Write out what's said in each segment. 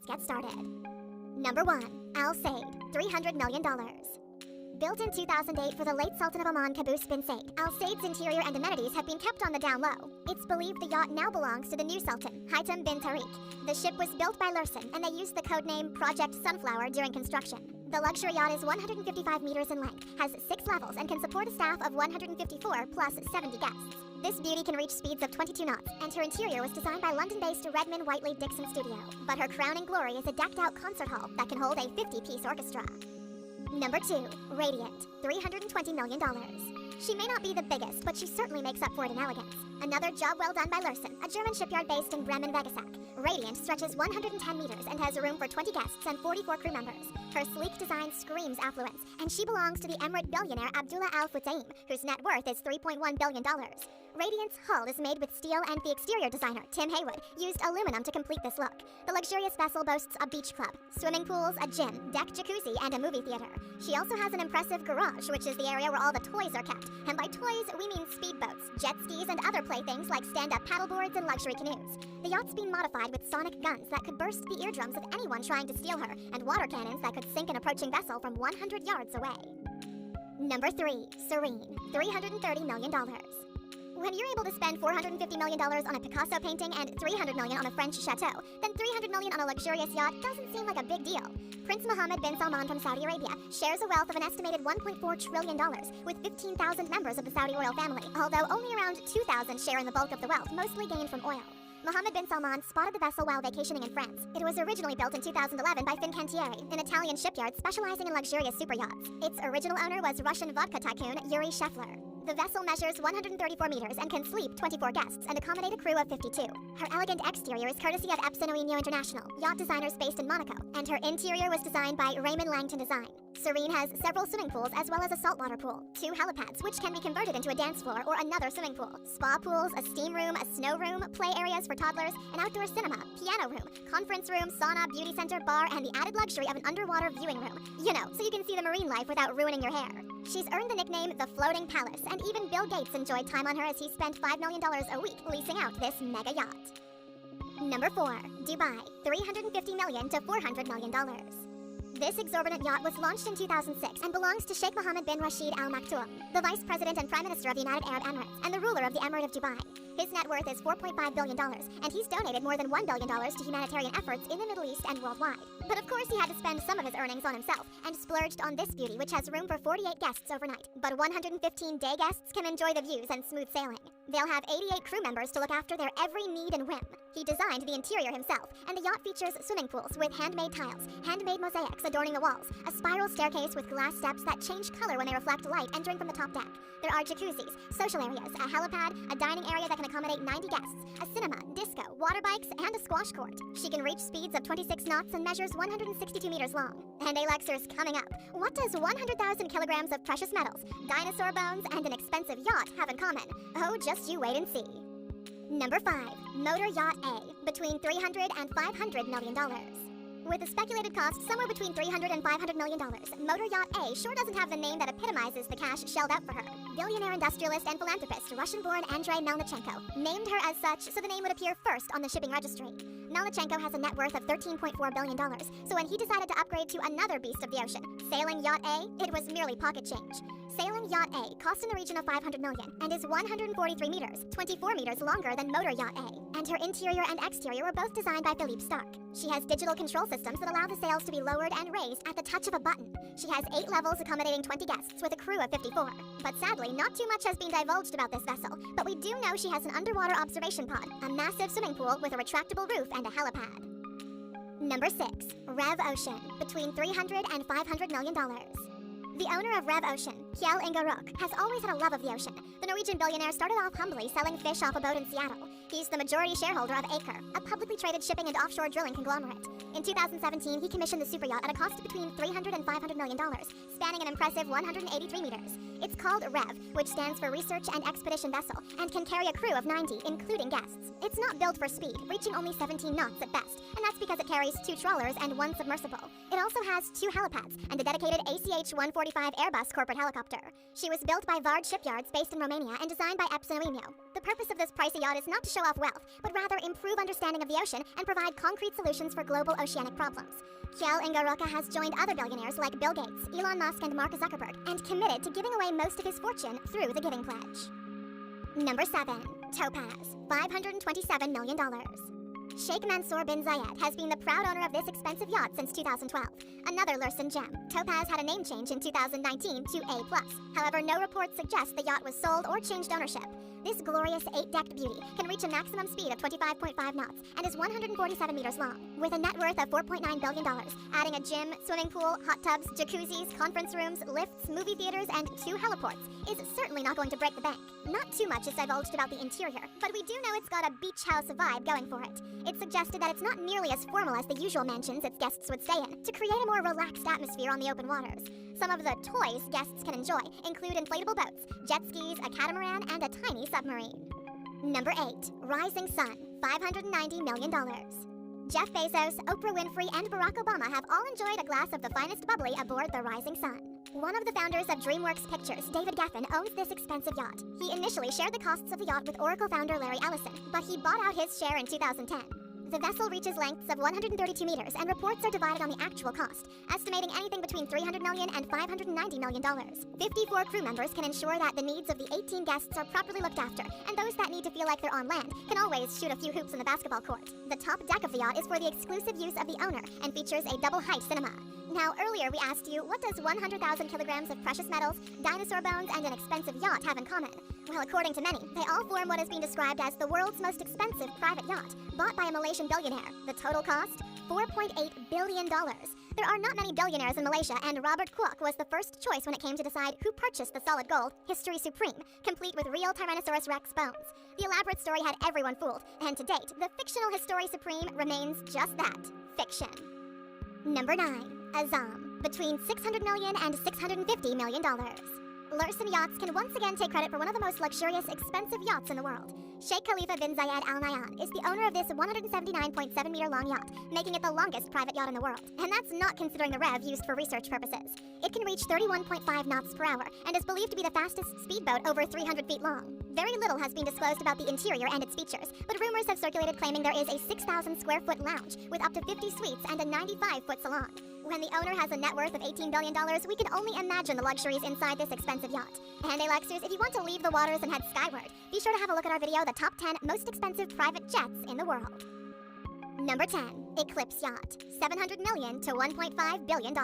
Let's get started. Number 1. Al Said, $300 million. Built in 2008 for the late Sultan of Oman Qaboos bin Said, Al Said's interior and amenities have been kept on the down low. It's believed the yacht now belongs to the new Sultan, Haitham bin Tariq. The ship was built by Lursen, and they used the codename Project Sunflower during construction. The luxury yacht is 155 meters in length, has 6 levels, and can support a staff of 154 plus 70 guests. This beauty can reach speeds of 22 knots, and her interior was designed by London-based Redmond Whiteley Dixon Studio. But her crowning glory is a decked-out concert hall that can hold a 50-piece orchestra. Number 2. Radiant, $320 million. She may not be the biggest, but she certainly makes up for it in elegance. Another job well done by Lursen, a German shipyard based in Bremen, Vegesack. Radiant stretches 110 meters and has room for 20 guests and 44 crew members. Her sleek design screams affluence, and she belongs to the Emirate billionaire Abdullah Al Futtaim, whose net worth is $3.1 billion. Radiant's hull is made with steel, and the exterior designer, Tim Haywood, used aluminum to complete this look. The luxurious vessel boasts a beach club, swimming pools, a gym, deck jacuzzi, and a movie theater. She also has an impressive garage, which is the area where all the toys are kept. And by toys, we mean speedboats, jet skis, and other playthings like stand-up paddleboards and luxury canoes. The yacht's been modified with sonic guns that could burst the eardrums of anyone trying to steal her, and water cannons that could sink an approaching vessel from 100 yards away. Number 3. Serene, $330 million. When you're able to spend $450 million on a Picasso painting and $300 million on a French chateau, then $300 million on a luxurious yacht doesn't seem like a big deal. Prince Mohammed bin Salman from Saudi Arabia shares a wealth of an estimated $1.4 trillion with 15,000 members of the Saudi royal family, although only around 2,000 share in the bulk of the wealth, mostly gained from oil. Mohammed bin Salman spotted the vessel while vacationing in France. It was originally built in 2011 by Fincantieri, an Italian shipyard specializing in luxurious superyachts. Its original owner was Russian vodka tycoon Yuri Shefler. The vessel measures 134 meters and can sleep 24 guests and accommodate a crew of 52. Her elegant exterior is courtesy of Epson International, yacht designers based in Monaco, and her interior was designed by Raymond Langton Design. Serene has several swimming pools as well as a saltwater pool, 2 helipads which can be converted into a dance floor or another swimming pool, spa pools, a steam room, a snow room, play areas for toddlers, an outdoor cinema, piano room, conference room, sauna, beauty center, bar, and the added luxury of an underwater viewing room. You know, so you can see the marine life without ruining your hair. She's earned the nickname the Floating Palace, and even Bill Gates enjoyed time on her as he spent $5 million a week leasing out this mega yacht. Number 4. Dubai, $350 million to $400 million. This exorbitant yacht was launched in 2006 and belongs to Sheikh Mohammed bin Rashid Al Maktoum, the Vice President and Prime Minister of the United Arab Emirates and the ruler of the Emirate of Dubai. His net worth is $4.5 billion, and he's donated more than $1 billion to humanitarian efforts in the Middle East and worldwide. But of course he had to spend some of his earnings on himself, and splurged on this beauty, which has room for 48 guests overnight. But 115 day guests can enjoy the views and smooth sailing. They'll have 88 crew members to look after their every need and whim. He designed the interior himself, and the yacht features swimming pools with handmade tiles, handmade mosaics adorning the walls, a spiral staircase with glass steps that change color when they reflect light entering from the top deck. There are jacuzzis, social areas, a helipad, a dining area that can accommodate 90 guests, a cinema, disco, water bikes, and a squash court. She can reach speeds of 26 knots and measures 162 meters long. And Alexer's coming up. What does 100,000 kilograms of precious metals, dinosaur bones, and an expensive yacht have in common? Oh, just you wait and see. Number 5. Motor Yacht A, between $300 and $500 million. With a speculated cost somewhere between $300 and $500 million, Motor Yacht A sure doesn't have the name that epitomizes the cash shelled out for her. Billionaire industrialist and philanthropist Russian-born Andrei Melnichenko named her as such so the name would appear first on the shipping registry. Melnichenko has a net worth of $13.4 billion, so when he decided to upgrade to another beast of the ocean, Sailing Yacht A, it was merely pocket change. Sailing Yacht A costs in the region of $500 million and is 143 meters, 24 meters longer than Motor Yacht A, and her interior and exterior were both designed by Philippe Starck. She has digital control systems that allow the sails to be lowered and raised at the touch of a button. She has 8 levels accommodating 20 guests with a crew of 54. But sadly, not too much has been divulged about this vessel, but we do know she has an underwater observation pod, a massive swimming pool with a retractable roof and a helipad. Number 6. Rev Ocean, between $300 and $500 million. The owner of Rev Ocean, Kjell Inge Rock, has always had a love of the ocean. The Norwegian billionaire started off humbly selling fish off a boat in Seattle. He's the majority shareholder of Aker, a publicly traded shipping and offshore drilling conglomerate. In 2017, he commissioned the superyacht at a cost between $300 and $500 million, spanning an impressive 183 meters. It's called REV, which stands for Research and Expedition Vessel, and can carry a crew of 90, including guests. It's not built for speed, reaching only 17 knots at best, and that's because it carries 2 trawlers and 1 submersible. It also has 2 helipads and a dedicated ACH-145 Airbus corporate helicopter. She was built by Vard Shipyards based in Romania and designed by Epson. The purpose of this pricey yacht is not to show off wealth, but rather improve understanding of the ocean and provide concrete solutions for global oceanic problems. Kjell Inge Roca has joined other billionaires like Bill Gates, Elon Musk, and Mark Zuckerberg, and committed to giving away most of his fortune through the Giving Pledge. Number 7. Topaz, $527 million. Sheikh Mansour bin Zayed has been the proud owner of this expensive yacht since 2012. Another Lursen gem, Topaz had a name change in 2019 to A+. However, no reports suggest the yacht was sold or changed ownership. This glorious 8-decked beauty can reach a maximum speed of 25.5 knots and is 147 meters long. With a net worth of $4.9 billion, adding a gym, swimming pool, hot tubs, jacuzzis, conference rooms, lifts, movie theaters, and 2 heliports is certainly not going to break the bank. Not too much is divulged about the interior, but we do know it's got a beach house vibe going for it. It's suggested that it's not nearly as formal as the usual mansions its guests would stay in, to create a more relaxed atmosphere on the open waters. Some of the toys guests can enjoy include inflatable boats, jet skis, a catamaran, and a tiny submarine. Number 8. Rising Sun, $590 million. Jeff Bezos, Oprah Winfrey, and Barack Obama have all enjoyed a glass of the finest bubbly aboard the Rising Sun. One of the founders of DreamWorks Pictures, David Geffen, owns this expensive yacht. He initially shared the costs of the yacht with Oracle founder Larry Ellison, but he bought out his share in 2010. The vessel reaches lengths of 132 meters, and reports are divided on the actual cost, estimating anything between $300 million and $590 million. 54 crew members can ensure that the needs of the 18 guests are properly looked after, and those that need to feel like they're on land can always shoot a few hoops in the basketball court. The top deck of the yacht is for the exclusive use of the owner and features a double-height cinema. Now, earlier we asked you, what does 100,000 kilograms of precious metals, dinosaur bones, and an expensive yacht have in common? Well, according to many, they all form what is being described as the world's most expensive private yacht, bought by a Malaysian billionaire. The total cost? $4.8 billion. There are not many billionaires in Malaysia, and Robert Kwok was the first choice when it came to decide who purchased the solid gold, History Supreme, complete with real Tyrannosaurus Rex bones. The elaborate story had everyone fooled, and to date, the fictional History Supreme remains just that, fiction. Number 9. Azam, between $600 million and $650 million. Lursen Yachts can once again take credit for one of the most luxurious, expensive yachts in the world. Sheikh Khalifa bin Zayed Al Nahyan is the owner of this 179.7-meter-long yacht, making it the longest private yacht in the world. And that's not considering the rev used for research purposes. It can reach 31.5 knots per hour and is believed to be the fastest speedboat over 300 feet long. Very little has been disclosed about the interior and its features, but rumors have circulated claiming there is a 6,000-square-foot lounge with up to 50 suites and a 95-foot salon. When the owner has a net worth of $18 billion, we can only imagine the luxuries inside this expensive yacht. And Alexers, if you want to leave the waters and head skyward, be sure to have a look at our video, The Top 10 Most Expensive Private Jets in the World. Number 10. Eclipse Yacht, $700 million to $1.5 billion.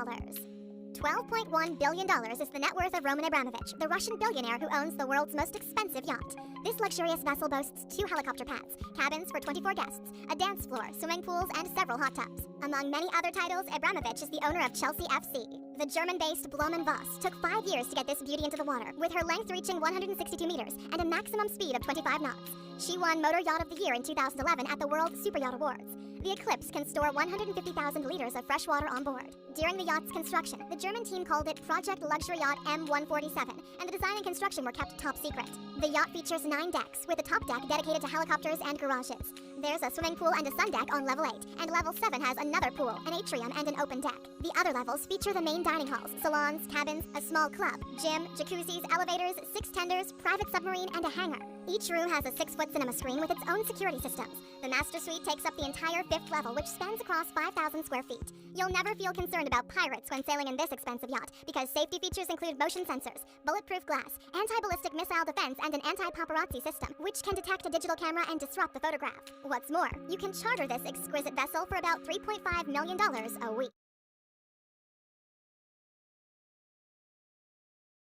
$12.1 billion is the net worth of Roman Abramovich, the Russian billionaire who owns the world's most expensive yacht. This luxurious vessel boasts 2 helicopter pads, cabins for 24 guests, a dance floor, swimming pools, and several hot tubs. Among many other titles, Abramovich is the owner of Chelsea FC. The German-based Blohm + Voss took 5 years to get this beauty into the water, with her length reaching 162 meters and a maximum speed of 25 knots. She won Motor Yacht of the Year in 2011 at the World Super Yacht Awards. The Eclipse can store 150,000 liters of fresh water on board. During the yacht's construction, the German team called it Project Luxury Yacht M147, and the design and construction were kept top secret. The yacht features 9 decks, with a top deck dedicated to helicopters and garages. There's a swimming pool and a sun deck on level 8, and level 7 has another pool, an atrium, and an open deck. The other levels feature the main dining halls, salons, cabins, a small club, gym, jacuzzis, elevators, 6 tenders, private submarine, and a hangar. Each room has a 6-foot cinema screen with its own security systems. The master suite takes up the entire 5th level, which spans across 5,000 square feet. You'll never feel concerned about pirates when sailing in this expensive yacht, because safety features include motion sensors, bulletproof glass, anti-ballistic missile defense, and an anti-paparazzi system, which can detect a digital camera and disrupt the photograph. What's more, you can charter this exquisite vessel for about $3.5 million a week.